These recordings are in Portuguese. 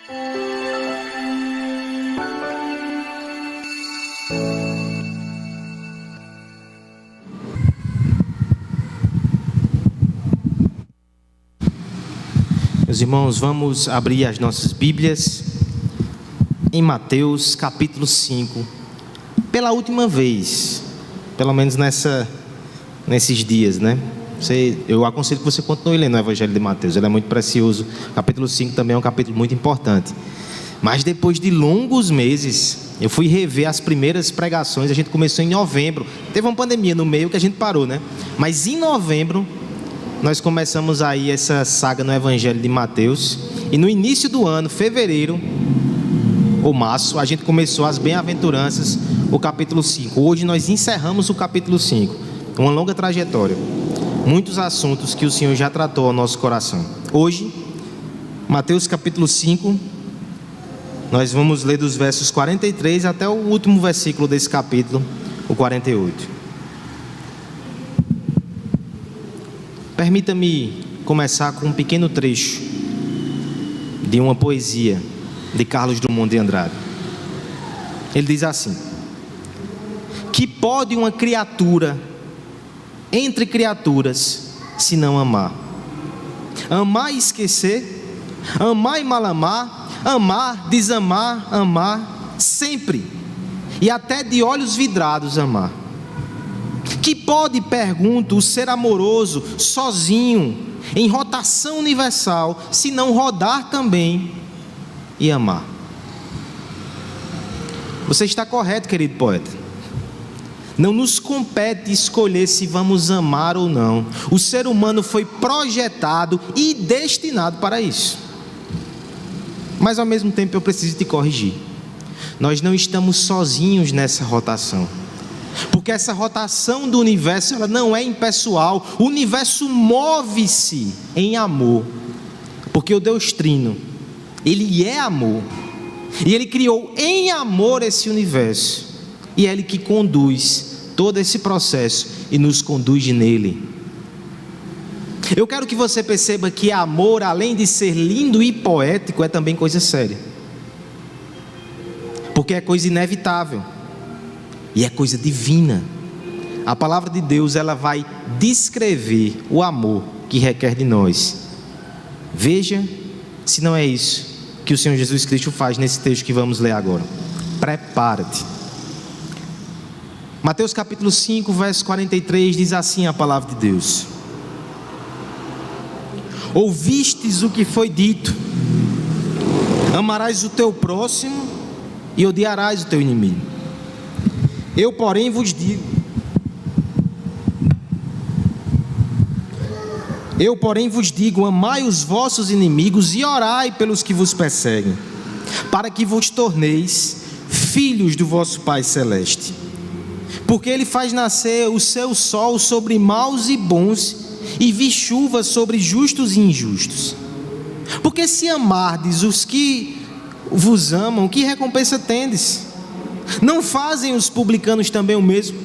Meus irmãos, vamos abrir as nossas Bíblias em Mateus capítulo 5, pela última vez, pelo menos nesses dias, né? Eu aconselho que você continue lendo o Evangelho de Mateus, ele é muito precioso. Capítulo 5 também é um capítulo muito importante. Mas depois de longos meses, eu fui rever as primeiras pregações. A gente começou em novembro, teve uma pandemia no meio que a gente parou, né? Mas em novembro nós começamos aí essa saga no Evangelho de Mateus. E no início do ano, fevereiro ou março, a gente começou as bem-aventuranças, o capítulo 5. Hoje nós encerramos o capítulo 5. Uma longa trajetória, muitos assuntos que o Senhor já tratou ao nosso coração. Hoje, Mateus capítulo 5, nós vamos ler dos versos 43 até o último versículo desse capítulo, o 48. Permita-me começar com um pequeno trecho de uma poesia de Carlos Drummond de Andrade. Ele diz assim: que pode uma criatura entre criaturas se não amar? Amar e esquecer, amar e mal amar, amar, desamar, amar, sempre, e até de olhos vidrados amar. Que pode, pergunto, o ser amoroso, sozinho, em rotação universal, se não rodar também e amar? Você está correto, querido poeta. Não nos compete escolher se vamos amar ou não. O ser humano foi projetado e destinado para isso. Mas ao mesmo tempo eu preciso te corrigir. Nós não estamos sozinhos nessa rotação. Porque essa rotação do universo, ela não é impessoal. O universo move-se em amor. Porque o Deus Trino, Ele é amor. E Ele criou em amor esse universo. E é Ele que conduz todo esse processo e nos conduz nele. Eu quero que você perceba que amor, além de ser lindo e poético, é também coisa séria. Porque é coisa inevitável. E é coisa divina. A palavra de Deus, ela vai descrever o amor que requer de nós. Veja se não é isso que o Senhor Jesus Cristo faz nesse texto que vamos ler agora. Prepara-te. Mateus capítulo 5, verso 43, diz assim a palavra de Deus: ouvistes o que foi dito: amarás o teu próximo e odiarás o teu inimigo. Eu, porém, vos digo, amai os vossos inimigos e orai pelos que vos perseguem, para que vos torneis filhos do vosso Pai Celeste. Porque Ele faz nascer o seu sol sobre maus e bons, e vi chuva sobre justos e injustos. Porque se amardes os que vos amam, que recompensa tendes? Não fazem os publicanos também o mesmo?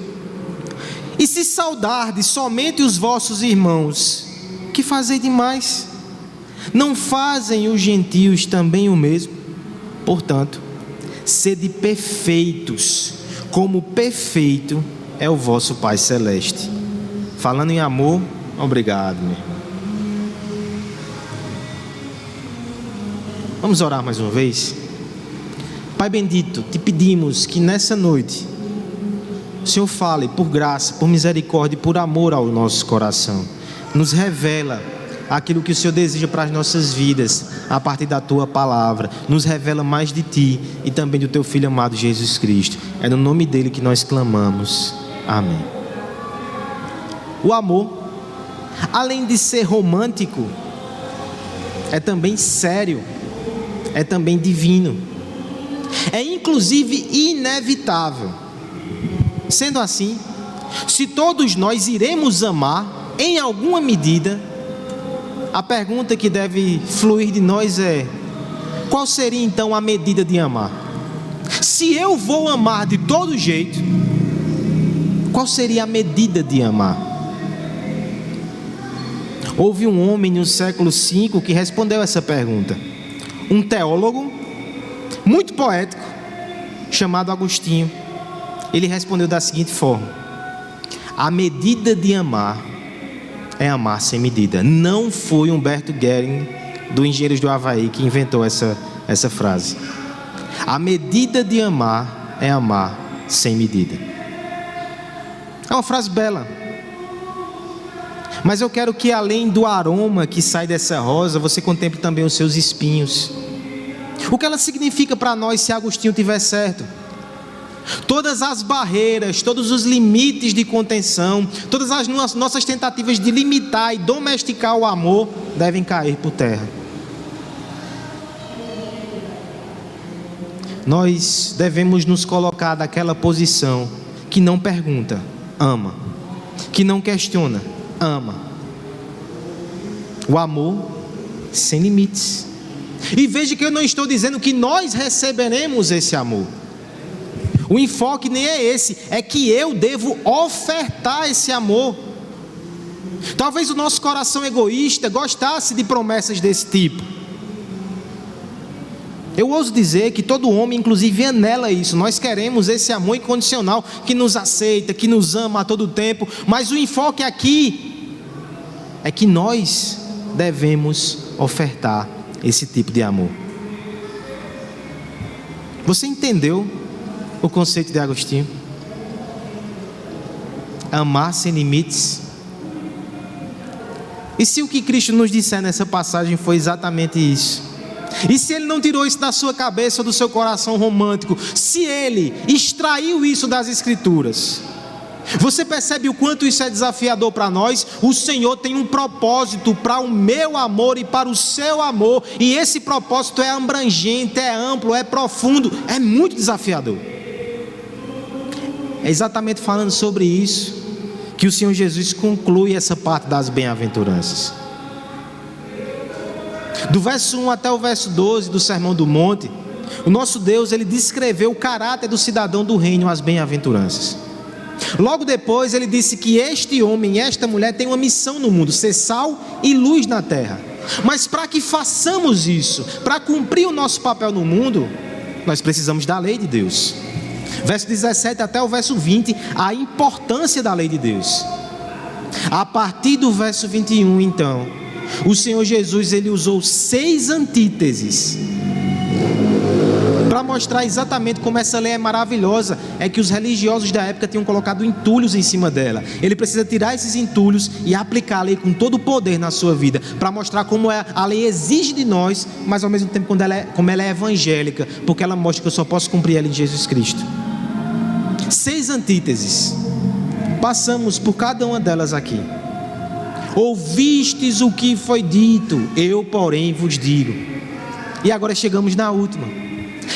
E se saudardes somente os vossos irmãos, que fazei demais? Não fazem os gentios também o mesmo? Portanto, sede perfeitos, como perfeito é o vosso Pai Celeste. Falando em amor, obrigado, meu irmão. Vamos orar mais uma vez? Pai bendito, te pedimos que nessa noite o Senhor fale por graça, por misericórdia e por amor ao nosso coração. Nos revela aquilo que o Senhor deseja para as nossas vidas a partir da tua palavra. Nos revela mais de ti e também do teu Filho amado Jesus Cristo. É no nome dele que nós clamamos. Amém. O amor, além de ser romântico, é também sério, é também divino. É inclusive inevitável. Sendo assim, se todos nós iremos amar em alguma medida, a pergunta que deve fluir de nós é: qual seria então a medida de amar? Se eu vou amar de todo jeito, qual seria a medida de amar? Houve um homem no século V que respondeu essa pergunta. um teólogo muito poético chamado Agostinho, ele respondeu da seguinte forma: a medida de amar é amar sem medida. Não foi Humberto Gehring, do Engenheiros do Havaí, que inventou essa frase. A medida de amar é amar sem medida. É uma frase bela, mas eu quero que, além do aroma que sai dessa rosa, você contemple também os seus espinhos. O que ela significa para nós, se Agostinho tiver certo? Todas as barreiras, todos os limites de contenção, todas as nossas tentativas de limitar e domesticar o amor devem cair por terra. Nós devemos nos colocar naquela posição que não pergunta, ama, que não questiona, ama. O amor sem limites. E veja que eu não estou dizendo que nós receberemos esse amor. O enfoque nem é esse, é que eu devo ofertar esse amor. Talvez o nosso coração egoísta gostasse de promessas desse tipo. Eu ouso dizer que todo homem, inclusive, anela isso. Nós queremos esse amor incondicional, que nos aceita, que nos ama a todo tempo. Mas o enfoque aqui é que nós devemos ofertar esse tipo de amor. Você entendeu o conceito de Agostinho? Amar sem limites. E se o que Cristo nos disser nessa passagem foi exatamente isso? E se Ele não tirou isso da sua cabeça ou do seu coração romântico? Se Ele extraiu isso das Escrituras? Você percebe o quanto isso é desafiador para nós? O Senhor tem um propósito para o meu amor e para o seu amor. E esse propósito é abrangente, é amplo, é profundo, é muito desafiador. É exatamente falando sobre isso que o Senhor Jesus conclui essa parte das bem-aventuranças. Do verso 1 até o verso 12 do Sermão do Monte, o nosso Deus, Ele descreveu o caráter do cidadão do reino, as bem-aventuranças. Logo depois Ele disse que este homem e esta mulher têm uma missão no mundo: ser sal e luz na terra. Mas para que façamos isso, para cumprir o nosso papel no mundo, nós precisamos da lei de Deus. Verso 17 até o verso 20, a importância da lei de Deus. A partir do verso 21, então, o Senhor Jesus, Ele usou 6 antíteses para mostrar exatamente como essa lei é maravilhosa. É que os religiosos da época tinham colocado entulhos em cima dela. Ele precisa tirar esses entulhos e aplicar a lei com todo o poder na sua vida, para mostrar como a lei exige de nós, mas ao mesmo tempo como ela é evangélica, porque ela mostra que eu só posso cumprir ela em Jesus Cristo. 6 antíteses. Passamos por cada uma delas aqui. Ouvistes o que foi dito, eu porém vos digo. E agora chegamos na última.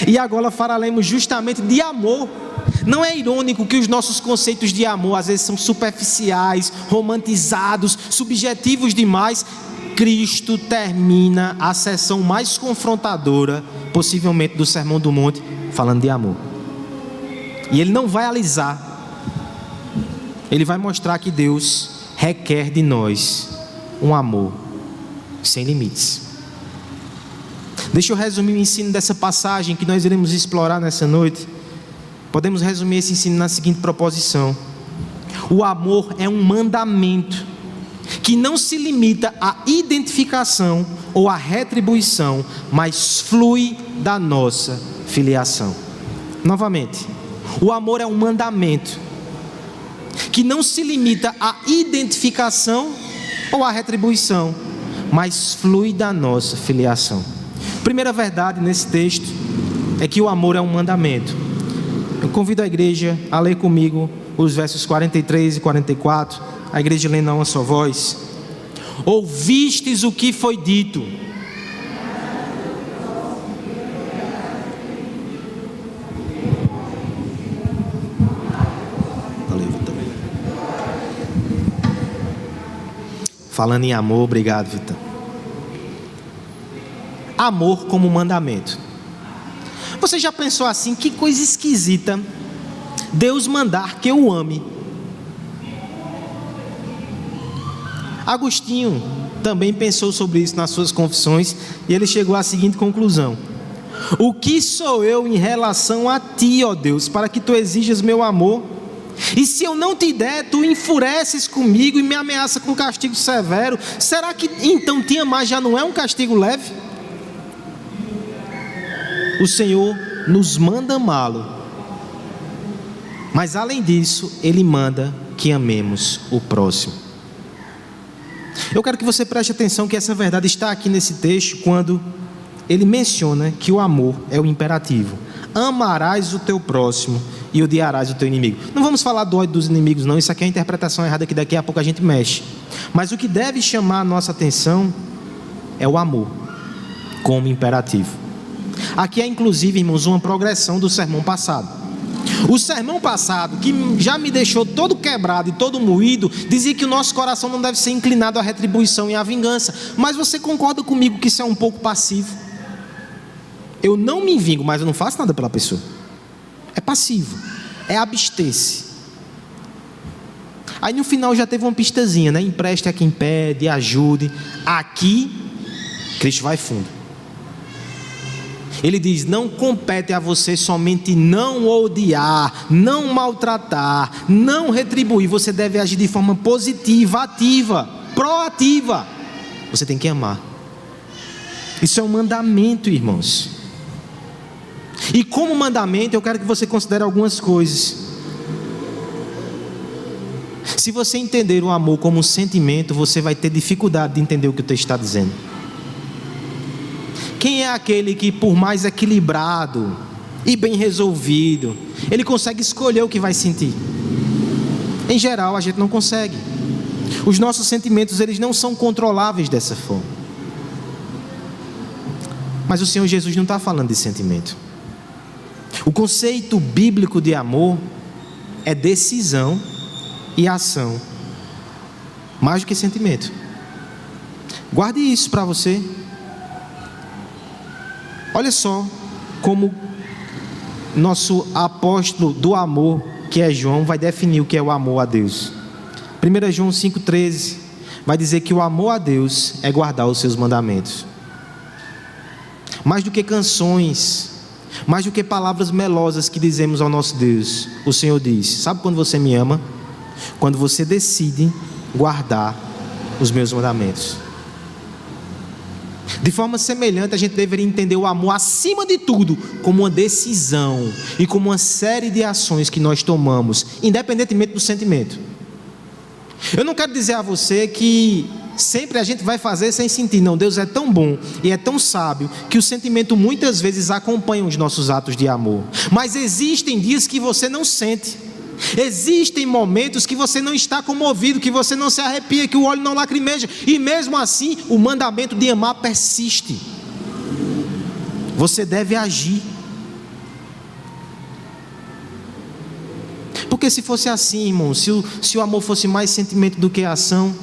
E agora falaremos justamente de amor. Não é irônico que os nossos conceitos de amor às vezes são superficiais, romantizados, subjetivos demais? Cristo termina a sessão mais confrontadora, possivelmente, do Sermão do Monte, falando de amor. E Ele não vai alisar. Ele vai mostrar que Deus requer de nós um amor sem limites. Deixa eu resumir o ensino dessa passagem que nós iremos explorar nessa noite. Podemos resumir esse ensino na seguinte proposição: o amor é um mandamento que não se limita à identificação ou à retribuição, mas flui da nossa filiação. Novamente, o amor é um mandamento que não se limita à identificação ou à retribuição, mas flui da nossa filiação. Primeira verdade nesse texto é que o amor é um mandamento. Eu convido a igreja a ler comigo os versos 43 e 44, a igreja lendo a uma só voz. Ouvistes o que foi dito. Falando em amor, obrigado, Vitor. Amor como mandamento. Você já pensou assim, que coisa esquisita Deus mandar que eu ame? Agostinho, também pensou sobre isso nas suas confissões, e ele chegou à seguinte conclusão: o que sou eu em relação a ti, ó Deus, para que tu exijas meu amor? E se eu não te der, tu enfureces comigo e me ameaça com castigo severo. Será que então te amar já não é um castigo leve? O Senhor nos manda amá-lo, mas além disso, Ele manda que amemos o próximo. Eu quero que você preste atenção que essa verdade está aqui nesse texto, quando ele menciona que o amor é o imperativo. Amarás o teu próximo e odiarás o teu inimigo. Não vamos falar do ódio dos inimigos não, isso aqui é uma interpretação errada que daqui a pouco a gente mexe. Mas o que deve chamar a nossa atenção é o amor como imperativo. Aqui é inclusive, irmãos, uma progressão do sermão passado. O sermão passado, que já me deixou todo quebrado e todo moído, dizia que o nosso coração não deve ser inclinado à retribuição e à vingança. Mas você concorda comigo que isso é um pouco passivo? Eu não me vingo, mas eu não faço nada pela pessoa. É passivo, é abster-se. Aí no final já teve uma pistazinha, né? Empreste a quem pede, ajude. Aqui, Cristo vai fundo. Ele diz: não compete a você somente não odiar, não maltratar, não retribuir. Você deve agir de forma positiva, ativa, proativa. Você tem que amar. Isso é um mandamento, irmãos. E como mandamento, eu quero que você considere algumas coisas. Se você entender o amor como um sentimento, você vai ter dificuldade de entender o que o texto está dizendo. Quem é aquele que, por mais equilibrado e bem resolvido, ele consegue escolher o que vai sentir? Em geral, a gente não consegue. Os nossos sentimentos, eles não são controláveis dessa forma. Mas o Senhor Jesus não está falando de sentimento. O conceito bíblico de amor é decisão e ação, mais do que sentimento. Guarde isso para você. Olha só como nosso apóstolo do amor, que é João, vai definir o que é o amor a Deus. 1 João 5,13 vai dizer que o amor a Deus é guardar os seus mandamentos. Mais do que canções, mais do que palavras melosas que dizemos ao nosso Deus, o Senhor diz: sabe quando você me ama? Quando você decide guardar os meus mandamentos. De forma semelhante, a gente deveria entender o amor, acima de tudo, como uma decisão e como uma série de ações que nós tomamos, independentemente do sentimento. Eu não quero dizer a você que sempre a gente vai fazer sem sentir. Não, Deus é tão bom e é tão sábio que o sentimento muitas vezes acompanha os nossos atos de amor. Mas existem dias que você não sente. Existem momentos que você não está comovido, que você não se arrepia, que o olho não lacrimeja, e mesmo assim o mandamento de amar persiste. Você deve agir. Porque se fosse assim, irmão, se o amor fosse mais sentimento do que ação.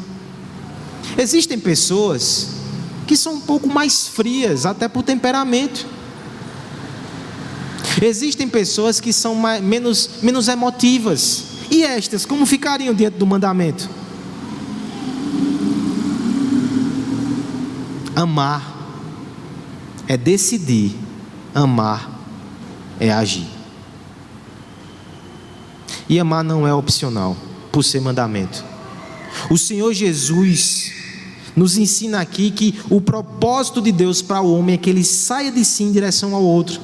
Existem pessoas que são um pouco mais frias, até por temperamento. Existem pessoas que são menos emotivas. E estas, como ficariam diante do mandamento? Amar é decidir, amar é agir. E amar não é opcional, por ser mandamento. O Senhor Jesus nos ensina aqui que o propósito de Deus para o homem é que ele saia de si em direção ao outro.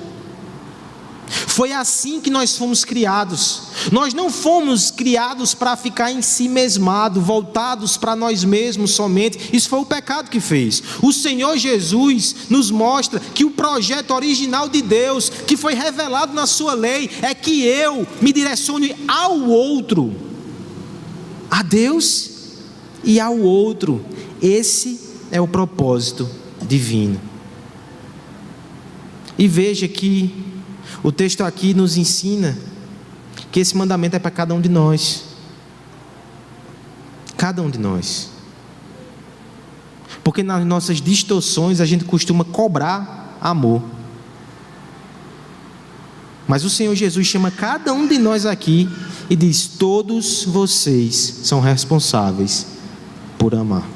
Foi assim que nós fomos criados. Nós não fomos criados para ficar em si mesmado, voltados para nós mesmos somente. Isso foi o pecado que fez. O Senhor Jesus nos mostra que o projeto original de Deus, que foi revelado na sua lei, é que eu me direcione ao outro, a Deus e ao outro. Esse é o propósito divino. E veja que o texto aqui nos ensina que esse mandamento é para cada um de nós. Cada um de nós. Porque nas nossas distorções a gente costuma cobrar amor. Mas o Senhor Jesus chama cada um de nós aqui e diz: todos vocês são responsáveis por amar.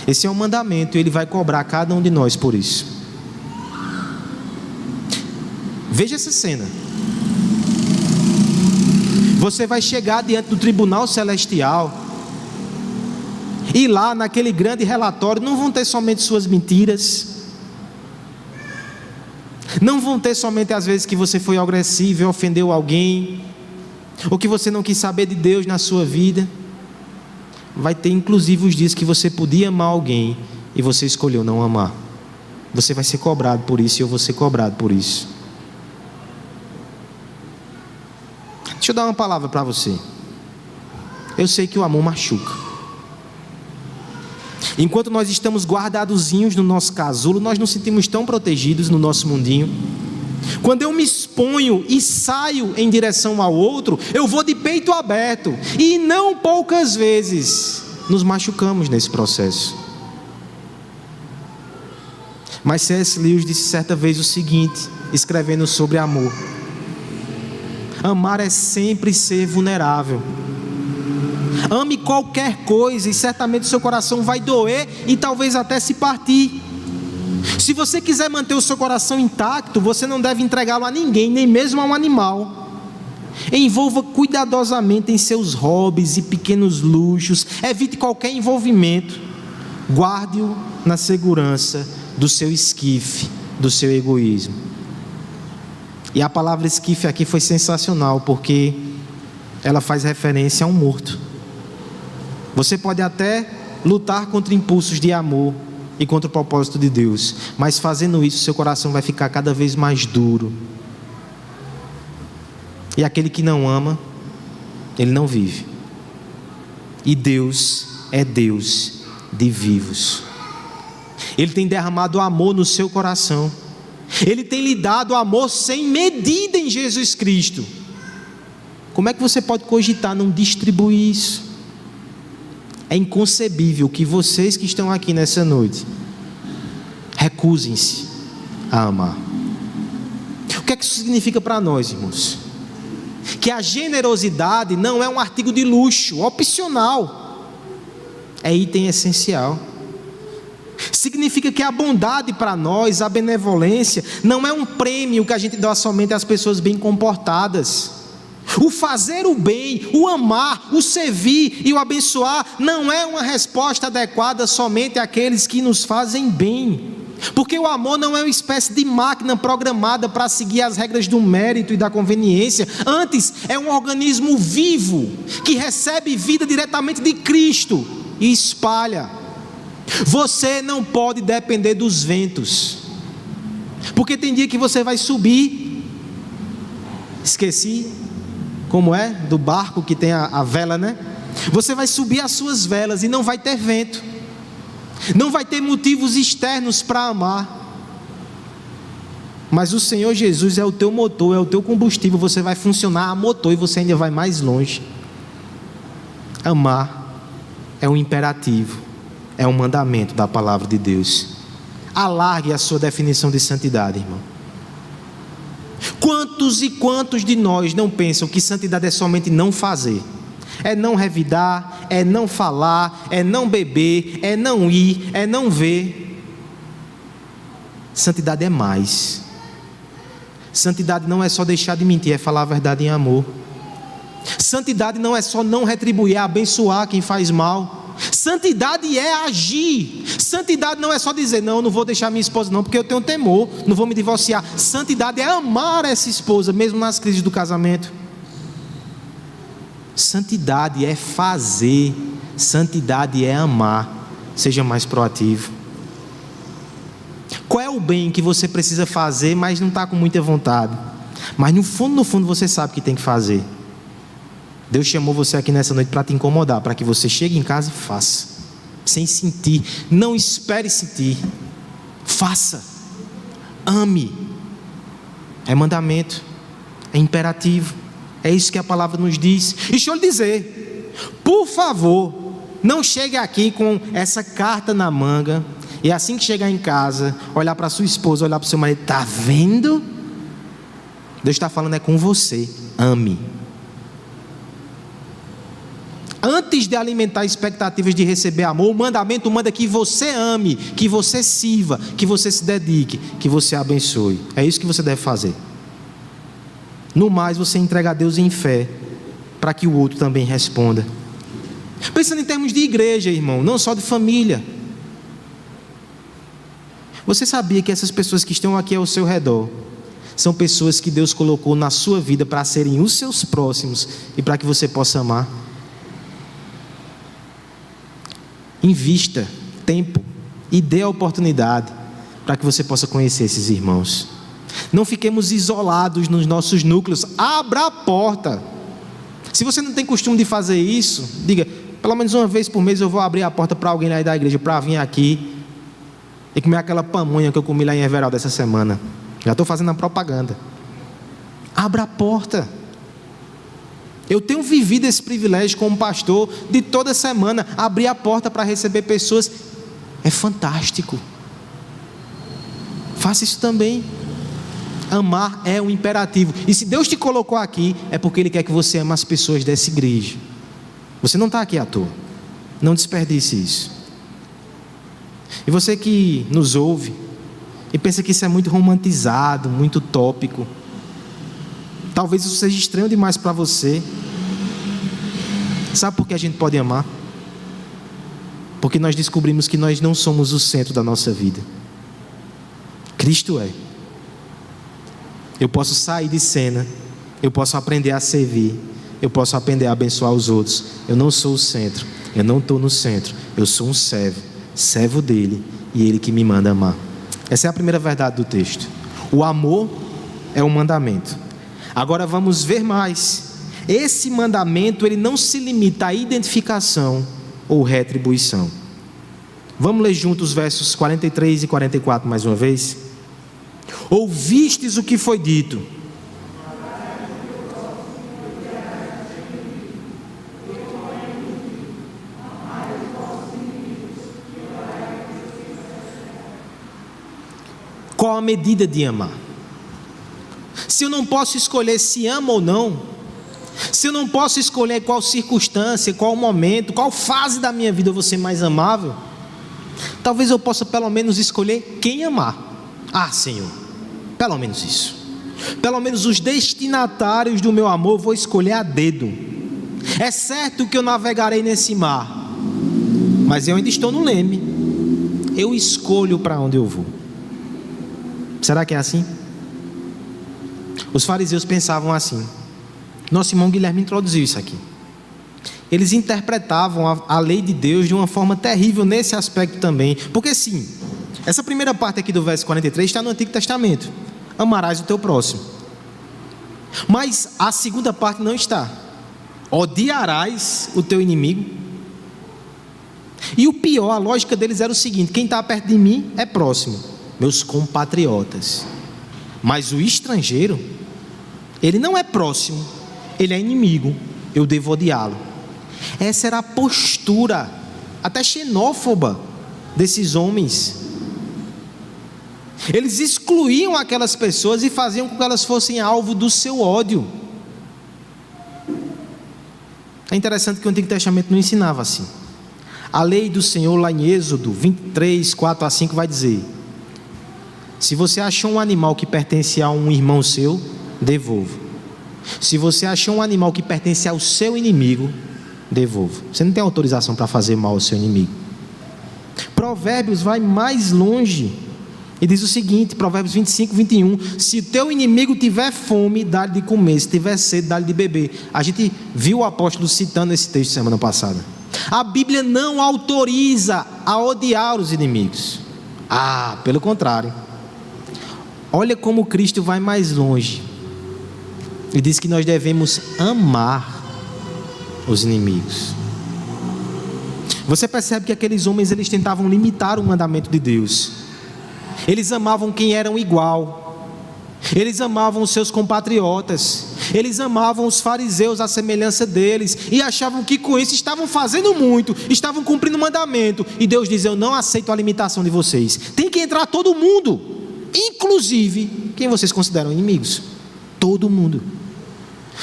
Esse é um mandamento e Ele vai cobrar cada um de nós por isso. Veja essa cena. Você vai chegar diante do tribunal celestial, e lá naquele grande relatório não vão ter somente suas mentiras, não vão ter somente as vezes que você foi agressivo e ofendeu alguém, ou que você não quis saber de Deus na sua vida. Vai ter inclusive os dias que você podia amar alguém e você escolheu não amar. Você vai ser cobrado por isso e eu vou ser cobrado por isso. Deixa eu dar uma palavra para você. Eu sei que o amor machuca. Enquanto nós estamos guardadozinhos no nosso casulo, nós nos sentimos tão protegidos no nosso mundinho. Quando eu me exponho e saio em direção ao outro, eu vou de peito aberto. E não poucas vezes nos machucamos nesse processo. Mas C.S. Lewis disse certa vez o seguinte, escrevendo sobre amor: amar é sempre ser vulnerável. Ame qualquer coisa e certamente o seu coração vai doer e talvez até se partir. Se você quiser manter o seu coração intacto, você não deve entregá-lo a ninguém, nem mesmo a um animal. Envolva cuidadosamente em seus hobbies e pequenos luxos. Evite qualquer envolvimento. Guarde-o na segurança do seu esquife, do seu egoísmo. E a palavra esquife aqui foi sensacional, porque ela faz referência a um morto. Você pode até lutar contra impulsos de amor e contra o propósito de Deus, mas fazendo isso, seu coração vai ficar cada vez mais duro. E aquele que não ama, ele não vive. E Deus é Deus de vivos. Ele tem derramado amor no seu coração. Ele tem lhe dado amor sem medida em Jesus Cristo. Como é que você pode cogitar não distribuir isso? É inconcebível que vocês que estão aqui nessa noite recusem-se a amar. O que é que isso significa para nós, irmãos? Que a generosidade não é um artigo de luxo, opcional. É item essencial. Significa que a bondade para nós, a benevolência, não é um prêmio que a gente dá somente às pessoas bem comportadas. O fazer o bem, o amar, o servir e o abençoar não é uma resposta adequada somente àqueles que nos fazem bem. Porque o amor não é uma espécie de máquina programada para seguir as regras do mérito e da conveniência. Antes, é um organismo vivo que recebe vida diretamente de Cristo e espalha. Você não pode depender dos ventos, porque tem dia que você vai subir. Esqueci como é do barco que tem a vela, né? Você vai subir as suas velas e não vai ter vento, não vai ter motivos externos para amar. Mas o Senhor Jesus é o teu motor, é o teu combustível. Você vai funcionar a motor e você ainda vai mais longe. Amar é um imperativo, é um mandamento da palavra de Deus. Alargue a sua definição de santidade, irmão. Quantos e quantos de nós não pensam que santidade é somente não fazer? É não revidar, é não falar, é não beber, é não ir, é não ver. Santidade é mais. Santidade não é só deixar de mentir, é falar a verdade em amor. Santidade não é só não retribuir, é abençoar quem faz mal. Santidade é agir. Santidade não é só dizer, não vou deixar minha esposa não, porque eu tenho temor, não vou me divorciar. Santidade é amar essa esposa, mesmo nas crises do casamento. Santidade é fazer. Santidade é amar. Seja mais proativo. Qual é o bem que você precisa fazer, mas não está com muita vontade? Mas no fundo você sabe que tem que fazer. Deus chamou você aqui nessa noite para te incomodar, para que você chegue em casa e faça, sem sentir. Não espere sentir. Faça. Ame. É mandamento, é imperativo. É isso que a palavra nos diz. E deixa eu lhe dizer, por favor, não chegue aqui com essa carta na manga e assim que chegar em casa, olhar para sua esposa, olhar para o seu marido, está vendo? Deus está falando é com você. Ame. antes de alimentar expectativas de receber amor, o mandamento manda que você ame, que você sirva, que você se dedique, que você abençoe. É isso que você deve fazer. No mais, você entrega a Deus em fé, para que o outro também responda. Pensando em termos de igreja, irmão, não só de família. Você sabia que essas pessoas que estão aqui ao seu redor são pessoas que Deus colocou na sua vida para serem os seus próximos e para que você possa amar? Invista tempo e dê a oportunidade para que você possa conhecer esses irmãos. Não fiquemos isolados nos nossos núcleos. Abra a porta. Se você não tem costume de fazer isso, diga: pelo menos uma vez por mês eu vou abrir a porta para alguém aí da igreja para vir aqui e comer aquela pamonha que eu comi lá em Everaldo essa semana. Já estou fazendo a propaganda. Abra a porta. Eu tenho vivido esse privilégio como pastor de toda semana abrir a porta para receber pessoas. É fantástico. Faça isso também. Amar é um imperativo. E se Deus te colocou aqui, é porque Ele quer que você ame as pessoas dessa igreja. Você não está aqui à toa. Não desperdice isso. E você que nos ouve e pensa que isso é muito romantizado, muito utópico, talvez isso seja estranho demais para você. Sabe por que a gente pode amar? Porque nós descobrimos que nós não somos o centro da nossa vida. Cristo é. Eu posso sair de cena, eu posso aprender a servir, eu posso aprender a abençoar os outros. Eu não sou o centro, eu não estou no centro. Eu sou um servo dele, e ele que me manda amar. Essa é a primeira verdade do texto. O amor é um mandamento. Agora vamos ver mais. Esse mandamento, ele não se limita à identificação ou retribuição. Vamos ler juntos os versos 43 e 44 mais uma vez. Ouvistes o que foi dito: qual a medida de amar? Se eu não posso escolher se amo ou não, se eu não posso escolher qual circunstância, qual momento, qual fase da minha vida eu vou ser mais amável, talvez eu possa pelo menos escolher quem amar. Ah, Senhor, pelo menos isso. Pelo menos os destinatários do meu amor eu vou escolher a dedo. É certo que eu navegarei nesse mar, mas eu ainda estou no leme. Eu escolho para onde eu vou. Será que é assim? Os fariseus pensavam assim. Nosso irmão Guilherme introduziu isso aqui. Eles interpretavam a lei de Deus de uma forma terrível nesse aspecto também. Porque sim, essa primeira parte aqui do verso 43 está no Antigo Testamento. Amarás o teu próximo. Mas a segunda parte não está. Odiarás o teu inimigo. E o pior, a lógica deles era o seguinte: quem está perto de mim é próximo, meus compatriotas. Mas o estrangeiro, ele não é próximo, ele é inimigo, eu devo odiá-lo. Essa era a postura até xenófoba desses homens. Eles excluíam aquelas pessoas e faziam com que elas fossem alvo do seu ódio. É interessante que o Antigo Testamento não ensinava assim. A lei do Senhor lá em Êxodo 23, 4 a 5 vai dizer: se você achou um animal que pertence a um irmão seu, devolva. Se você achou um animal que pertence ao seu inimigo, devolva. Você não tem autorização para fazer mal ao seu inimigo. Provérbios vai mais longe e diz o seguinte, Provérbios 25, 21: se o teu inimigo tiver fome, dá-lhe de comer, se tiver sede, dá-lhe de beber. A gente viu o apóstolo citando esse texto semana passada. A Bíblia não autoriza a odiar os inimigos. Ah, pelo contrário. Olha como Cristo vai mais longe e diz que nós devemos amar os inimigos. Você percebe que aqueles homens, eles tentavam limitar o mandamento de Deus. Eles amavam quem eram igual. Eles amavam os seus compatriotas. Eles amavam os fariseus à semelhança deles e achavam que com isso estavam fazendo muito, estavam cumprindo o mandamento. E Deus diz: eu não aceito a limitação de vocês. Tem que entrar todo mundo, inclusive quem vocês consideram inimigos. Todo mundo.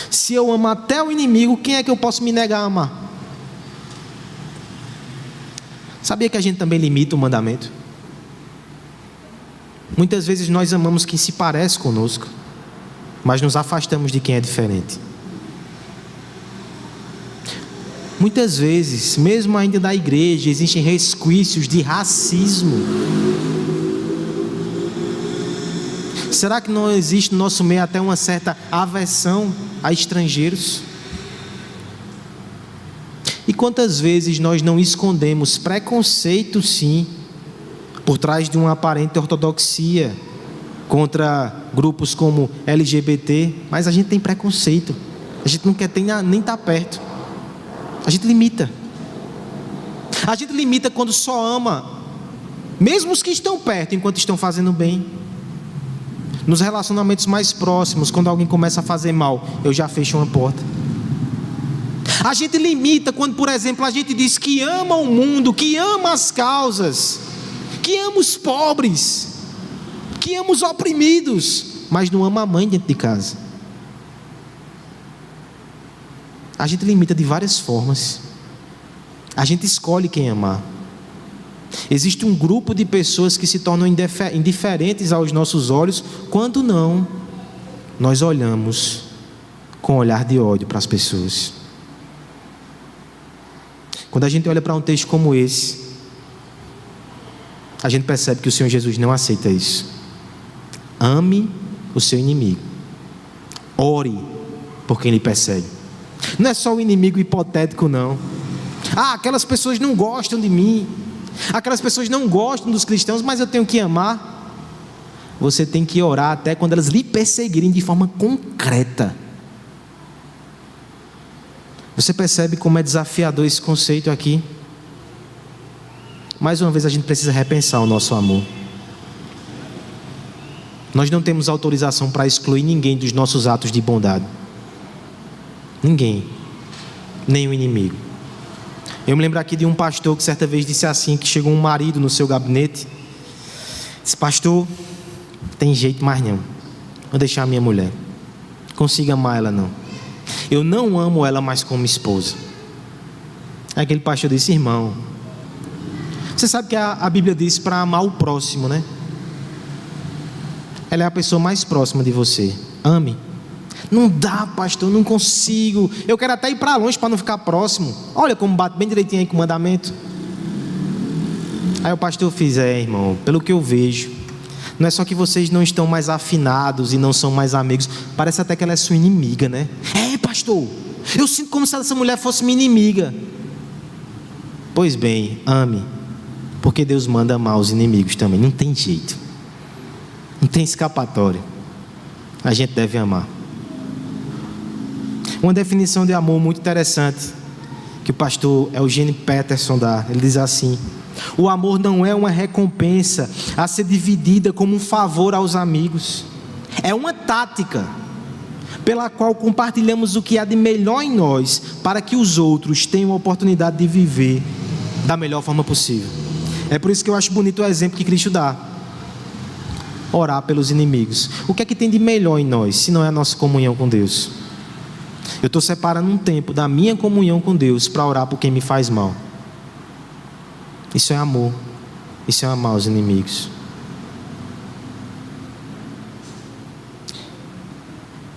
Se eu amo até o inimigo, quem é que eu posso me negar a amar? Sabia que a gente também limita o mandamento? Muitas vezes nós amamos quem se parece conosco, mas nos afastamos de quem é diferente. Muitas vezes, mesmo ainda da igreja, existem resquícios de racismo. Será que não existe no nosso meio até uma certa aversão a estrangeiros? E quantas vezes nós não escondemos preconceito, sim, por trás de uma aparente ortodoxia contra grupos como LGBT, mas a gente tem preconceito, a gente não quer nem estar perto, a gente limita quando só ama, mesmo os que estão perto, enquanto estão fazendo bem. Nos relacionamentos mais próximos, quando alguém começa a fazer mal, eu já fecho uma porta. A gente limita quando, por exemplo, a gente diz que ama o mundo, que ama as causas, que ama os pobres, que ama os oprimidos, mas não ama a mãe dentro de casa. A gente limita de várias formas. A gente escolhe quem amar. Existe um grupo de pessoas que se tornam indiferentes aos nossos olhos, quando não, nós olhamos com olhar de ódio para as pessoas. Quando a gente olha para um texto como esse, a gente percebe que o Senhor Jesus não aceita isso. Ame o seu inimigo. Ore por quem lhe persegue. Não é só o inimigo hipotético, não. Aquelas pessoas não gostam de mim. Aquelas pessoas não gostam dos cristãos, mas eu tenho que amar. Você tem que orar até quando elas lhe perseguirem de forma concreta. Você percebe como é desafiador esse conceito aqui? Mais uma vez a gente precisa repensar o nosso amor. Nós não temos autorização para excluir ninguém dos nossos atos de bondade. Ninguém. Nem o inimigo. Eu me lembro aqui de um pastor que certa vez disse assim, que chegou um marido no seu gabinete. Disse: pastor, tem jeito mais não. Vou deixar a minha mulher. Consigo amar ela não. Eu não amo ela mais como esposa. Aí aquele pastor disse: irmão, você sabe que a Bíblia diz para amar o próximo, né? Ela é a pessoa mais próxima de você. Ame. Não dá, pastor, não consigo. Eu quero até ir para longe para não ficar próximo. Olha como bate bem direitinho aí com o mandamento. Aí o pastor fez: irmão, pelo que eu vejo, não é só que vocês não estão mais afinados e não são mais amigos, parece até que ela é sua inimiga, né? Pastor, eu sinto como se essa mulher fosse minha inimiga. Pois bem, ame, porque Deus manda amar os inimigos também. Não tem jeito, não tem escapatória. A gente deve amar. Uma definição de amor muito interessante que o pastor Eugene Peterson dá. Ele diz assim: o amor não é uma recompensa a ser dividida como um favor aos amigos. É uma tática pela qual compartilhamos o que há de melhor em nós, para que os outros tenham a oportunidade de viver da melhor forma possível. É por isso que eu acho bonito o exemplo que Cristo dá. Orar pelos inimigos. O que é que tem de melhor em nós, se não é a nossa comunhão com Deus? Eu estou separando um tempo da minha comunhão com Deus para orar por quem me faz mal. Isso é amor. Isso é amar os inimigos.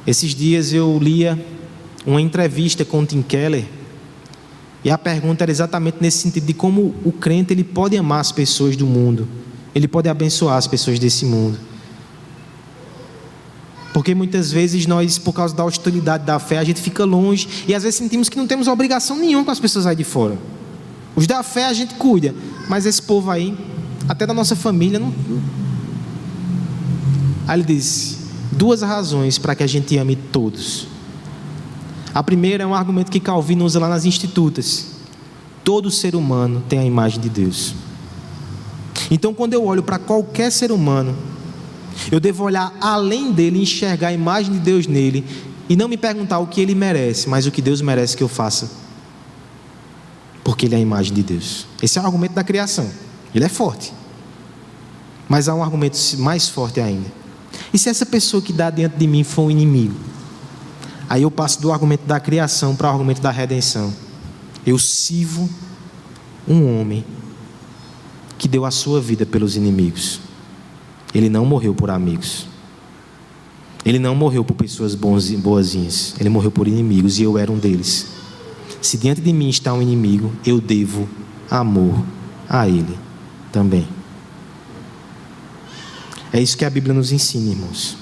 Esses dias eu lia uma entrevista com o Tim Keller, e a pergunta era exatamente nesse sentido, de como o crente ele pode amar as pessoas do mundo, ele pode abençoar as pessoas desse mundo. Porque muitas vezes nós, por causa da hostilidade da fé, a gente fica longe, e às vezes sentimos que não temos obrigação nenhuma com as pessoas aí de fora. Os da fé a gente cuida, mas esse povo aí, até da nossa família, não. Aí ele diz: 2 razões para que a gente ame todos. A primeira é um argumento que Calvino usa lá nas Institutas: todo ser humano tem a imagem de Deus. Então, quando eu olho para qualquer ser humano, eu devo olhar além dele, enxergar a imagem de Deus nele, e não me perguntar o que ele merece, mas o que Deus merece que eu faça, porque ele é a imagem de Deus. Esse é o argumento da criação. Ele é forte, mas há um argumento mais forte ainda: e se essa pessoa que dá diante de mim for um inimigo? Aí eu passo do argumento da criação para o argumento da redenção. Eu sirvo um homem deu a sua vida pelos inimigos. Ele não morreu por amigos. Ele não morreu por pessoas boazinhas. Ele morreu por inimigos, e eu era um deles. Se diante de mim está um inimigo, eu devo amor a ele também. É isso que a Bíblia nos ensina, irmãos.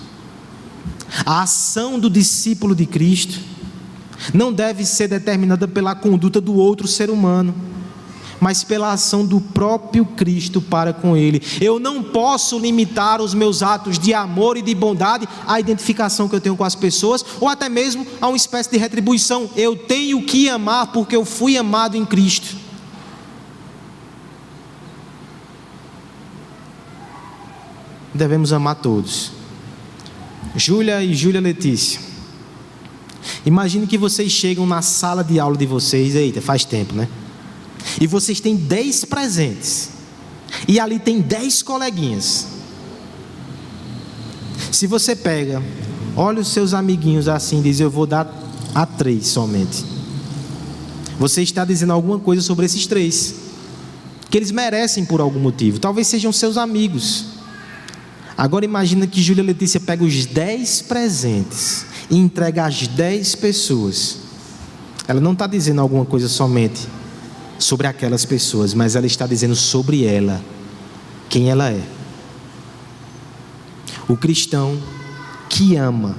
A ação do discípulo de Cristo não deve ser determinada pela conduta do outro ser humano, mas pela ação do próprio Cristo para com ele. Eu não posso limitar os meus atos de amor e de bondade à identificação que eu tenho com as pessoas, ou até mesmo a uma espécie de retribuição. Eu tenho que amar porque eu fui amado em Cristo. Devemos amar todos. Júlia e Júlia Letícia, imagine que vocês chegam na sala de aula de vocês, eita, faz tempo, né? E vocês têm 10 presentes, e ali tem 10 coleguinhas. Se você pega, olha os seus amiguinhos assim e diz: eu vou dar a 3 somente, você está dizendo alguma coisa sobre esses 3, que eles merecem por algum motivo, talvez sejam seus amigos. Agora imagina que Júlia Letícia pega os 10 presentes e entrega às 10 pessoas. Ela não está dizendo alguma coisa somente sobre aquelas pessoas, mas ela está dizendo sobre ela, quem ela é. O cristão que ama,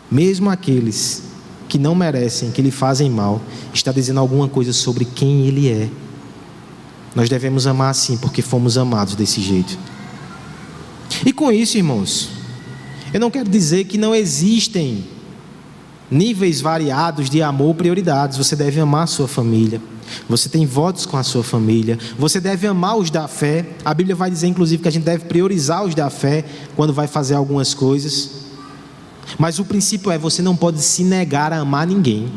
mesmo aqueles que não merecem, que lhe fazem mal, está dizendo alguma coisa sobre quem ele é. Nós devemos amar assim, porque fomos amados desse jeito. E com isso, irmãos, eu não quero dizer que não existem níveis variados de amor, prioridades. Você deve amar a sua família, você tem votos com a sua família, você deve amar os da fé. A Bíblia vai dizer inclusive que a gente deve priorizar os da fé quando vai fazer algumas coisas. Mas o princípio é: você não pode se negar a amar ninguém.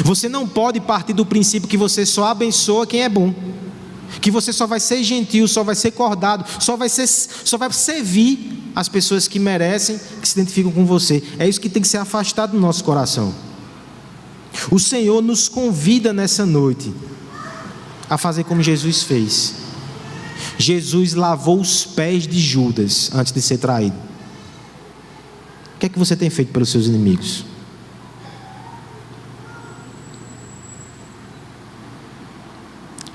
Você não pode partir do princípio que você só abençoa quem é bom, que você só vai ser gentil, só vai ser cordado, só vai servir as pessoas que merecem, que se identificam com você. É isso que tem que ser afastado do nosso coração. O Senhor nos convida nessa noite a fazer como Jesus fez. Jesus lavou os pés de Judas antes de ser traído. O que é que você tem feito pelos seus inimigos?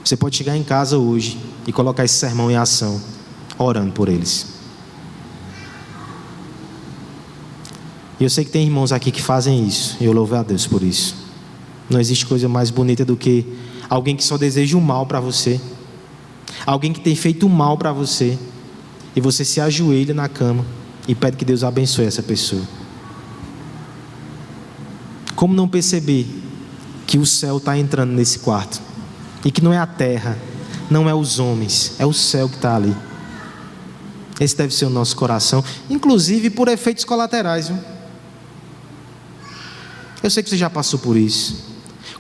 Você pode chegar em casa hoje e colocar esse sermão em ação, orando por eles. E eu sei que tem irmãos aqui que fazem isso, e eu louvo a Deus por isso. Não existe coisa mais bonita do que alguém que só deseja o mal para você, alguém que tem feito o mal para você, e você se ajoelha na cama e pede que Deus abençoe essa pessoa. Como não perceber que o céu está entrando nesse quarto, e que não é a terra, não é os homens, é o céu que está ali? Esse deve ser o nosso coração, inclusive por efeitos colaterais, viu? Eu sei que você já passou por isso.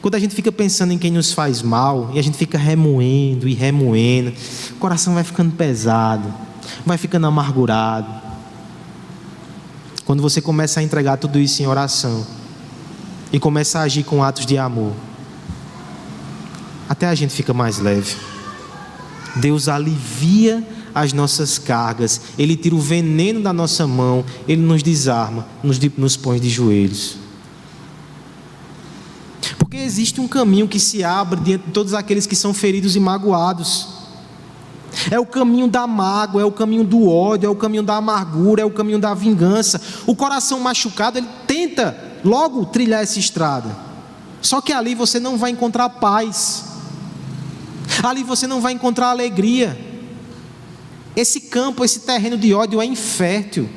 Quando a gente fica pensando em quem nos faz mal, e a gente fica remoendo e remoendo, o coração vai ficando pesado, vai ficando amargurado. Quando você começa a entregar tudo isso em oração e começa a agir com atos de amor, até a gente fica mais leve. Deus alivia as nossas cargas, Ele tira o veneno da nossa mão, Ele nos desarma, nos põe de joelhos. Porque existe um caminho que se abre diante de todos aqueles que são feridos e magoados. É o caminho da mágoa, é o caminho do ódio, é o caminho da amargura, é o caminho da vingança. O coração machucado, ele tenta logo trilhar essa estrada. Só que ali você não vai encontrar paz, ali você não vai encontrar alegria. Esse campo, esse terreno de ódio é infértil.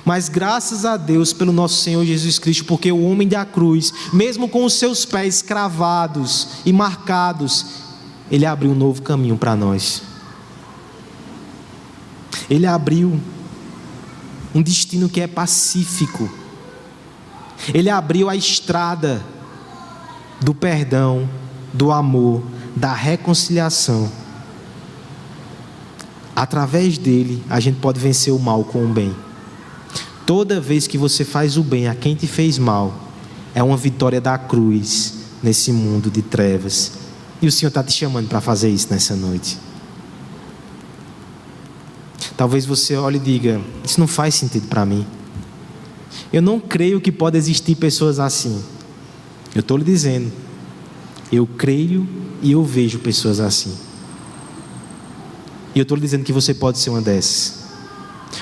Mas graças a Deus pelo nosso Senhor Jesus Cristo, porque o homem da cruz, mesmo com os seus pés cravados e marcados, Ele abriu um novo caminho para nós. Ele abriu um destino que é pacífico. Ele abriu a estrada do perdão, do amor, da reconciliação. Através dele, a gente pode vencer o mal com o bem. Toda vez que você faz o bem a quem te fez mal, é uma vitória da cruz nesse mundo de trevas E o Senhor está te chamando para fazer isso nessa noite. Talvez você olhe e diga: isso não faz sentido para mim. Eu não creio que pode existir pessoas assim. Eu estou lhe dizendo, eu creio e eu vejo pessoas assim. E eu estou lhe dizendo que você pode ser uma dessas.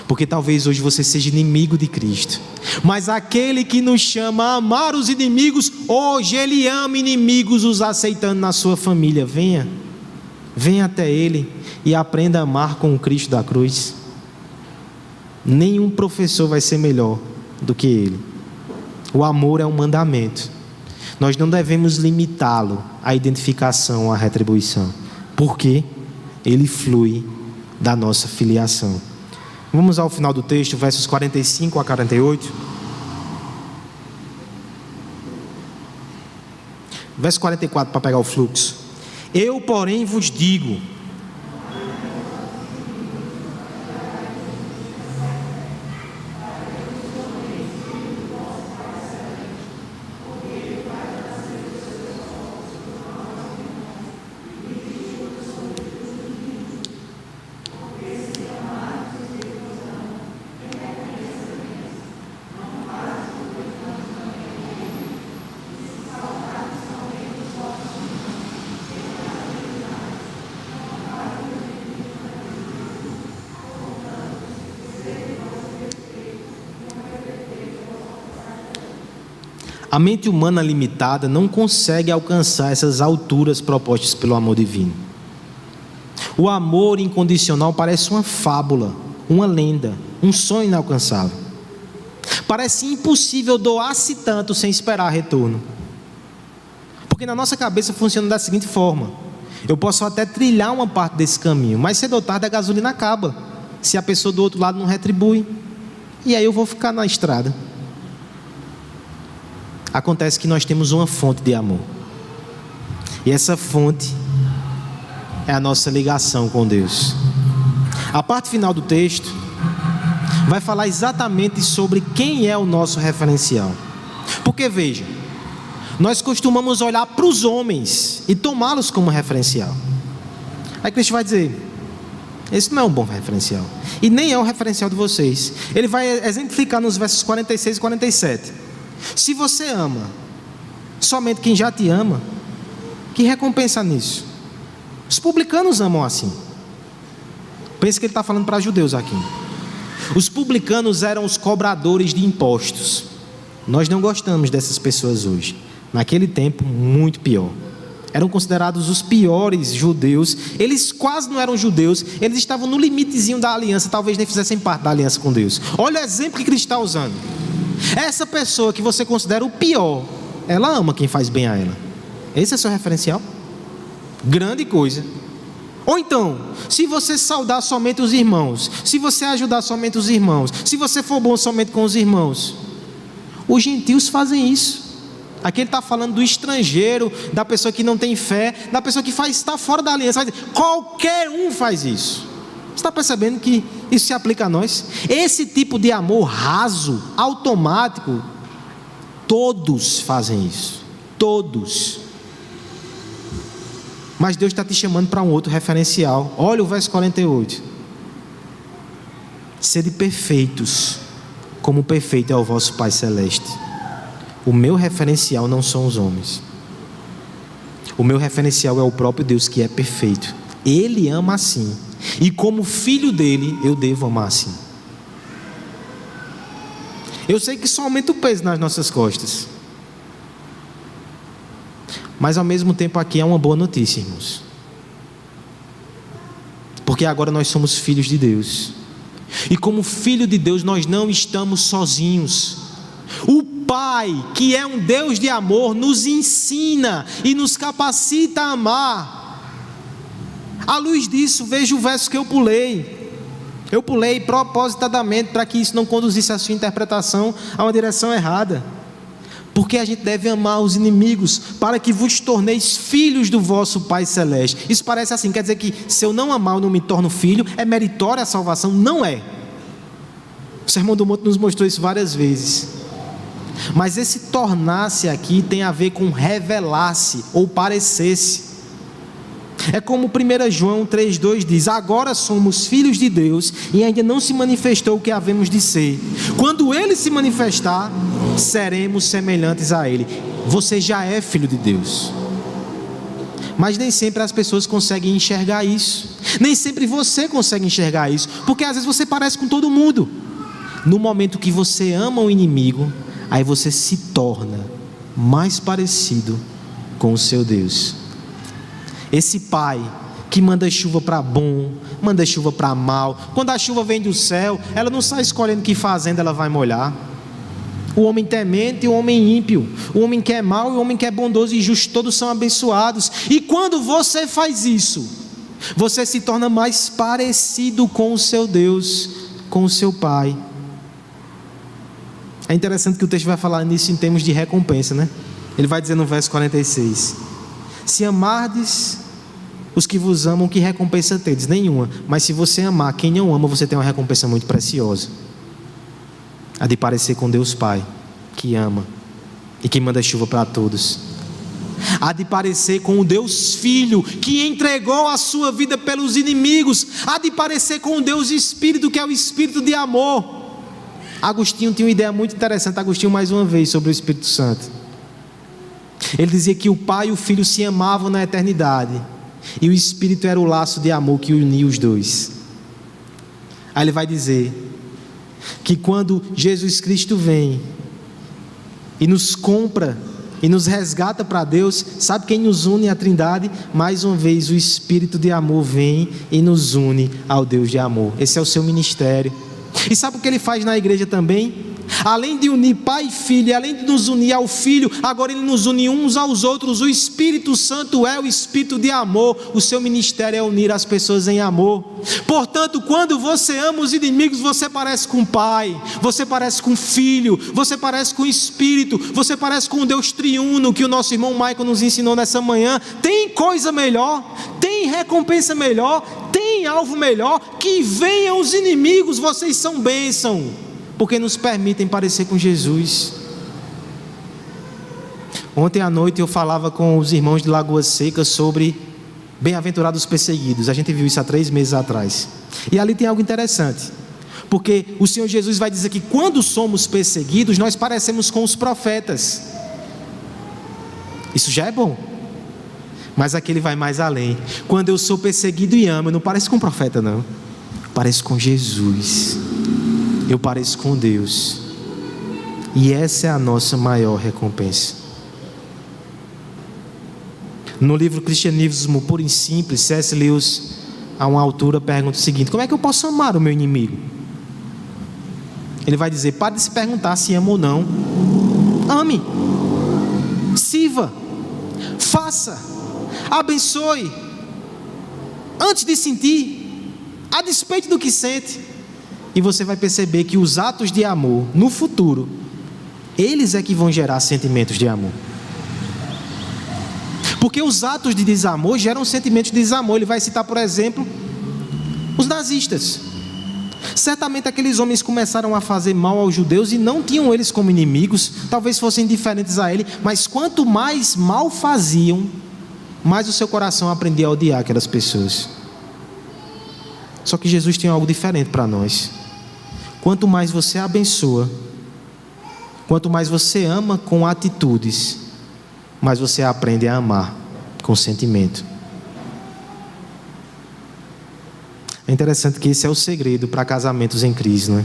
Porque talvez hoje você seja inimigo de Cristo, mas aquele que nos chama a amar os inimigos, hoje Ele ama inimigos, os aceitando na sua família. Venha até Ele e aprenda a amar com o Cristo da cruz. Nenhum professor vai ser melhor do que Ele. O amor é um mandamento. Nós não devemos limitá-lo à identificação, à retribuição, porque ele flui da nossa filiação. Vamos ao final do texto, versos 45 a 48. Verso 44, para pegar o fluxo. Eu, porém, vos digo: a mente humana limitada não consegue alcançar essas alturas propostas pelo amor divino. O amor incondicional parece uma fábula, uma lenda, um sonho inalcançável. Parece impossível doar-se tanto sem esperar retorno. Porque na nossa cabeça funciona da seguinte forma: eu posso até trilhar uma parte desse caminho, mas cedo ou tarde a gasolina acaba, se a pessoa do outro lado não retribui, e aí eu vou ficar na estrada. Acontece que nós temos uma fonte de amor, e essa fonte é a nossa ligação com Deus. A parte final do texto vai falar exatamente sobre quem é o nosso referencial. Porque veja, nós costumamos olhar para os homens e tomá-los como referencial. Aí Cristo vai dizer: esse não é um bom referencial, e nem é o referencial de vocês. Ele vai exemplificar nos versos 46 e 47. Se você ama somente quem já te ama, que recompensa nisso? Os publicanos amam assim. Pensa que ele está falando para judeus aqui. Os publicanos eram os cobradores de impostos. Nós não gostamos dessas pessoas hoje. Naquele tempo, muito pior. Eram considerados os piores judeus. Eles quase não eram judeus. Eles estavam no limitezinho da aliança. Talvez nem fizessem parte da aliança com Deus. Olha o exemplo que Cristo está usando. Essa pessoa que você considera o pior, ela ama quem faz bem a ela. Esse é seu referencial? Grande coisa. Ou então, se você saudar somente os irmãos, se você ajudar somente os irmãos, se você for bom somente com os irmãos, os gentios fazem isso. Aqui ele está falando do estrangeiro, da pessoa que não tem fé, da pessoa que está fora da aliança. Qualquer um faz isso. Você está percebendo que isso se aplica a nós? Esse tipo de amor raso, automático, todos fazem isso. Todos. Mas Deus está te chamando para um outro referencial. Olha o verso 48. Sede perfeitos, como perfeito é o vosso Pai Celeste. O meu referencial não são os homens. O meu referencial é o próprio Deus, que é perfeito. Ele ama assim. E como filho dele, eu devo amar assim. Eu sei que isso aumenta o peso nas nossas costas, mas ao mesmo tempo aqui é uma boa notícia, irmãos. Porque agora nós somos filhos de Deus. E como filho de Deus, nós não estamos sozinhos. O Pai, que é um Deus de amor, nos ensina e nos capacita a amar. À luz disso, veja o verso que eu pulei. Eu pulei propositadamente para que isso não conduzisse a sua interpretação a uma direção errada. Porque a gente deve amar os inimigos, para que vos torneis filhos do vosso Pai Celeste. Isso parece assim, quer dizer que se eu não amar, eu não me torno filho, é meritória a salvação? Não é. O Sermão do Monte nos mostrou isso várias vezes. Mas esse tornar-se aqui tem a ver com revelar-se ou parecer-se. É como 1 João 3,2 diz: agora somos filhos de Deus e ainda não se manifestou o que havemos de ser. Quando Ele se manifestar, seremos semelhantes a Ele. Você já é filho de Deus. Mas nem sempre as pessoas conseguem enxergar isso. Nem sempre você consegue enxergar isso, porque às vezes você parece com todo mundo. No momento que você ama o inimigo, aí você se torna mais parecido com o seu Deus. Esse pai que manda chuva para bom, manda chuva para mal. Quando a chuva vem do céu, ela não sai escolhendo que fazenda ela vai molhar. O homem temente e o homem ímpio, o homem que é mau e o homem que é bondoso e justo, todos são abençoados. E quando você faz isso, você se torna mais parecido com o seu Deus, com o seu Pai. É interessante que o texto vai falar nisso em termos de recompensa, né? Ele vai dizer no verso 46: se amardes os que vos amam, que recompensa tedes? Nenhuma. Mas se você amar quem não ama, você tem uma recompensa muito preciosa: a de parecer com Deus Pai, que ama e que manda chuva para todos. A de parecer com o Deus Filho, que entregou a sua vida pelos inimigos. A de parecer com o Deus Espírito, que é o Espírito de amor. Agostinho tinha uma ideia muito interessante. Agostinho, mais uma vez, sobre o Espírito Santo. Ele dizia que o Pai e o Filho se amavam na eternidade, e o Espírito era o laço de amor que unia os dois. Aí ele vai dizer que quando Jesus Cristo vem e nos compra e nos resgata para Deus, sabe quem nos une à Trindade? Mais uma vez o Espírito de amor vem e nos une ao Deus de amor. Esse é o seu ministério. E sabe o que ele faz na igreja também? Além de unir Pai e Filho, além de nos unir ao Filho, agora Ele nos une uns aos outros. O Espírito Santo é o Espírito de amor. O seu ministério é unir as pessoas em amor. Portanto, quando você ama os inimigos, você parece com o Pai, você parece com o Filho, você parece com o Espírito, você parece com o Deus triuno, que o nosso irmão Michael nos ensinou nessa manhã. Tem coisa melhor, tem recompensa melhor, tem alvo melhor. Que venham os inimigos, vocês são bênção, porque nos permitem parecer com Jesus. Ontem à noite eu falava com os irmãos de Lagoa Seca sobre bem-aventurados perseguidos. A gente viu isso há 3 meses atrás. E ali tem algo interessante, porque o Senhor Jesus vai dizer que quando somos perseguidos, nós parecemos com os profetas. Isso já é bom, mas aqui ele vai mais além. Quando eu sou perseguido e amo, eu não pareço com um profeta, não. Eu pareço com Jesus. Eu pareço com Deus. E essa é a nossa maior recompensa. No livro Cristianismo Puro e Simples, C.S. Lewis, a uma altura, pergunta o seguinte: como é que eu posso amar o meu inimigo? Ele vai dizer: pare de se perguntar se ama ou não. Ame, sirva, faça, abençoe, antes de sentir, a despeito do que sente. E você vai perceber que os atos de amor, no futuro, eles é que vão gerar sentimentos de amor. Porque os atos de desamor geram sentimentos de desamor. Ele vai citar, por exemplo, os nazistas. Certamente aqueles homens começaram a fazer mal aos judeus e não tinham eles como inimigos, talvez fossem indiferentes a ele, mas quanto mais mal faziam, mais o seu coração aprendia a odiar aquelas pessoas. Só que Jesus tem algo diferente para nós. Quanto mais você abençoa, quanto mais você ama com atitudes, mais você aprende a amar com sentimento. É interessante que esse é o segredo para casamentos em crise, não é?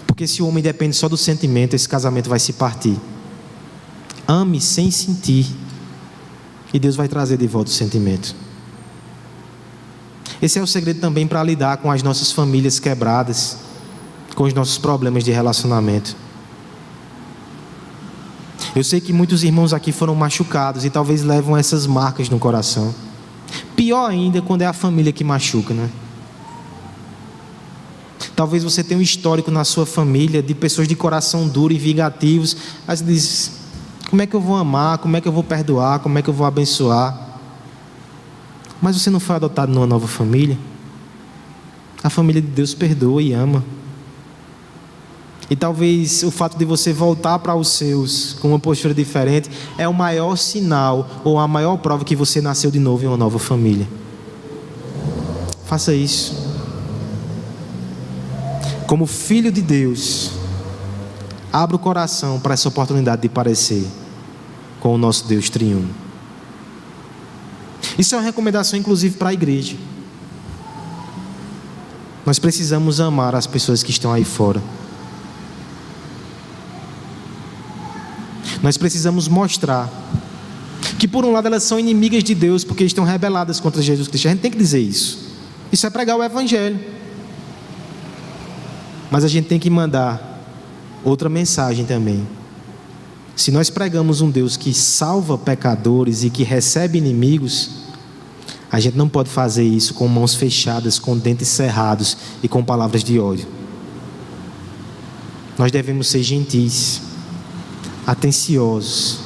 Porque se o homem depende só do sentimento, esse casamento vai se partir. Ame sem sentir, e Deus vai trazer de volta o sentimento. Esse é o segredo também para lidar com as nossas famílias quebradas, com os nossos problemas de relacionamento. Eu sei que muitos irmãos aqui foram machucados e talvez levam essas marcas no coração. Pior ainda quando é a família que machuca, né? Talvez você tenha um histórico na sua família de pessoas de coração duro e vingativos. Aí você diz: como é que eu vou amar? Como é que eu vou perdoar? Como é que eu vou abençoar? Mas você não foi adotado numa nova família? A família de Deus perdoa e ama. E talvez o fato de você voltar para os seus com uma postura diferente é o maior sinal ou a maior prova que você nasceu de novo em uma nova família. Faça isso. Como filho de Deus, abra o coração para essa oportunidade de parecer com o nosso Deus triuno. Isso é uma recomendação inclusive para a igreja. Nós precisamos amar as pessoas que estão aí fora. Nós precisamos mostrar que por um lado elas são inimigas de Deus porque estão rebeladas contra Jesus Cristo. A gente tem que dizer isso. Isso é pregar o Evangelho. Mas a gente tem que mandar outra mensagem também. Se nós pregamos um Deus que salva pecadores e que recebe inimigos, a gente não pode fazer isso com mãos fechadas, com dentes cerrados e com palavras de ódio. Nós devemos ser gentis, atenciosos,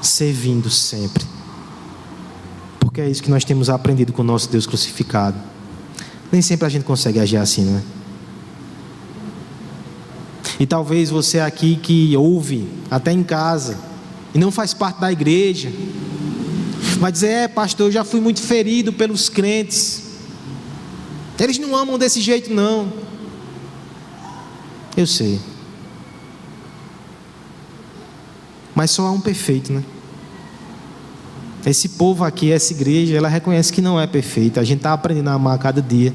servindo sempre. Porque é isso que nós temos aprendido com o nosso Deus crucificado. Nem sempre a gente consegue agir assim, não é? E talvez você aqui que ouve, até em casa, e não faz parte da igreja, vai dizer: pastor, eu já fui muito ferido pelos crentes. Eles não amam desse jeito não. Eu sei. Mas só há um perfeito, né? Esse povo aqui, essa igreja, ela reconhece que não é perfeita. A gente está aprendendo a amar a cada dia.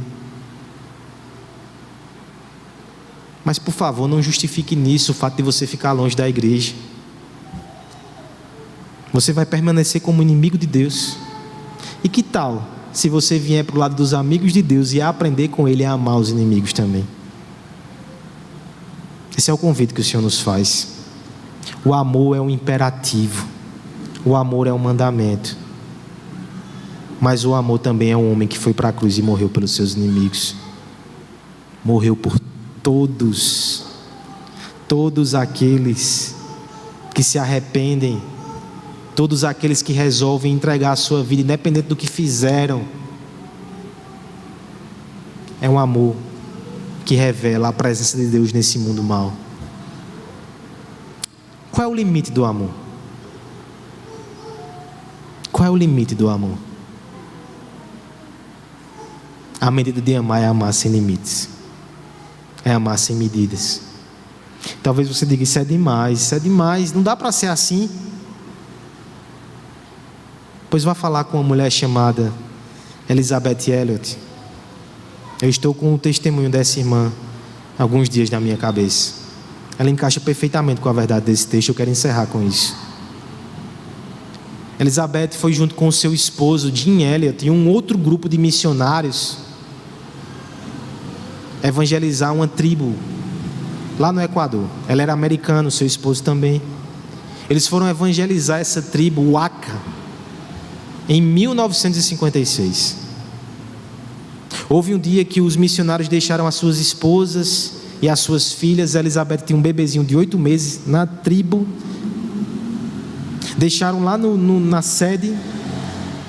Mas por favor, não justifique nisso o fato de você ficar longe da igreja. Você vai permanecer como inimigo de Deus. E que tal se você vier para o lado dos amigos de Deus e aprender com ele a amar os inimigos também? Esse é o convite que o Senhor nos faz. O amor é um imperativo. O amor é um mandamento. Mas o amor também é um homem que foi para a cruz e morreu pelos seus inimigos. Morreu por todos aqueles que se arrependem, todos aqueles que resolvem entregar a sua vida, independente do que fizeram. É um amor que revela a presença de Deus nesse mundo mau. Qual é o limite do amor? Qual é o limite do amor? A medida de amar é amar sem limites. É amar sem medidas. Talvez você diga: isso é demais, não dá para ser assim. Pois vá falar com uma mulher chamada Elizabeth Elliot. Eu estou com o testemunho dessa irmã há alguns dias na minha cabeça. Ela encaixa perfeitamente com a verdade desse texto. Eu quero encerrar com isso. Elizabeth foi junto com o seu esposo Jim Elliot e um outro grupo de missionários evangelizar uma tribo lá no Equador. Ela era americana, o seu esposo também. Eles foram evangelizar essa tribo Waka em 1956. Houve um dia que os missionários deixaram as suas esposas e as suas filhas. Elizabeth tinha um bebezinho de 8 meses na tribo. Deixaram lá na sede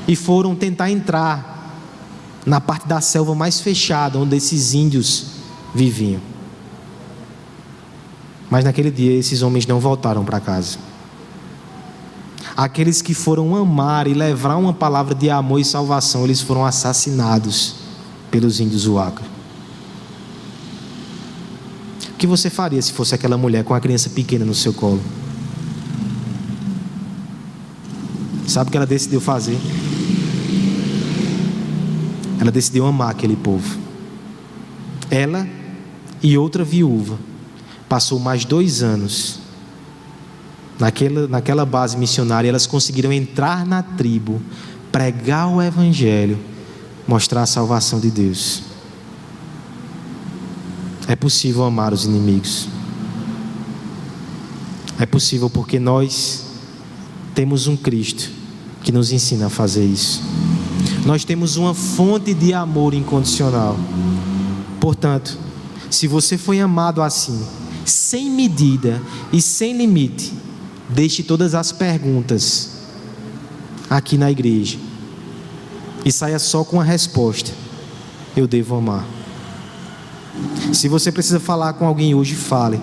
e foram tentar entrar na parte da selva mais fechada, onde esses índios viviam. Mas naquele dia esses homens não voltaram para casa. Aqueles que foram amar e levar uma palavra de amor e salvação, eles foram assassinados pelos índios Waka. O que você faria se fosse aquela mulher com a criança pequena no seu colo? Sabe o que ela decidiu fazer? Ela decidiu amar aquele povo. Ela e outra viúva passou mais 2 anos naquela base missionária. Elas conseguiram entrar na tribo, pregar o Evangelho, mostrar a salvação de Deus. É possível amar os inimigos. É possível porque nós temos um Cristo que nos ensina a fazer isso. Nós temos uma fonte de amor incondicional. Portanto, se você foi amado assim, sem medida e sem limite, deixe todas as perguntas aqui na igreja e saia só com a resposta: eu devo amar. Se você precisa falar com alguém hoje, fale.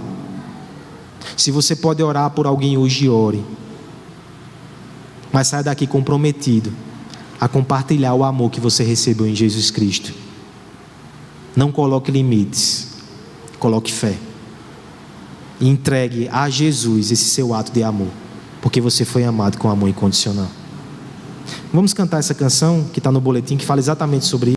Se você pode orar por alguém hoje, ore. Mas saia daqui comprometido a compartilhar o amor que você recebeu em Jesus Cristo. Não coloque limites, coloque fé. E entregue a Jesus esse seu ato de amor, porque você foi amado com amor incondicional. Vamos cantar essa canção que está no boletim, que fala exatamente sobre isso.